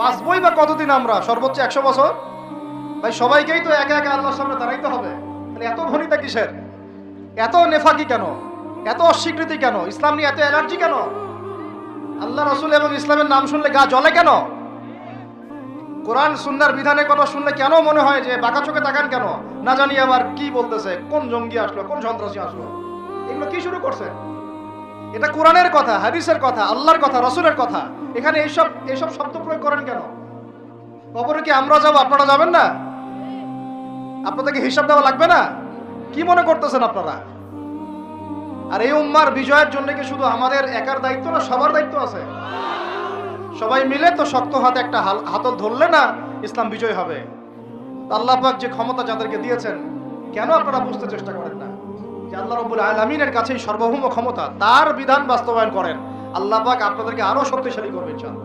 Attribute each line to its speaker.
Speaker 1: বাঁচবই বা কতদিন আমরা? সর্বোচ্চ 100 বছর। ভাই সবাইকেই তো একা একা আল্লাহর সামনে দাঁড়াইতে হবে, তাহলে এত ভনিতা কিসের? এত নেফাকি কেন? এত অস্বীকৃতি কেন? ইসলাম নিয়ে এত অ্যালার্জি কেন? আল্লাহ রসুল এবং ইসলামের নাম শুনলে গা জ্বলে কেন? কোরআন সুন্নাহর বিধানের কথা শুনলে কেন মনে হয় যে বাঁকা চোখে তাকান কেন? না জানি আবার কি বলতেছে, কোন জঙ্গি আসলো, কোন সন্ত্রাসী আসলো, এগুলো কি শুরু করছে? এটা কোরআনের কথা, হাদিসের কথা, আল্লাহর কথা, রসুলের কথা। এখানে এইসব এইসব শব্দ প্রয়োগ করেন কেন? কবরে কি আমরা যাব, আপনারা যাবেন না? আপনাদেরকে হিসাব দেওয়া লাগবে না? কি মনে করতেছেন আপনারা? আর এই উম্মার বিজয়ের জন্য কি শুধু আমাদের একার দায়িত্ব না, সবার দায়িত্ব আছে? সবাই মিলে তো শক্ত হাতে একটা হাতল ধরলে না ইসলাম বিজয় হবে। আল্লাহ পাক যে ক্ষমতা যাদেরকে দিয়েছেন, কেন আপনারা বুঝতে চেষ্টা করেন না যে আল্লাহ রাব্বুল আলামিনের কাছেই সার্বভৌম ক্ষমতা, তার বিধান বাস্তবায়ন করেন। আল্লাহ পাক আপনাদেরকে আরো শক্তিশালী করবে ইনশাআল্লাহ।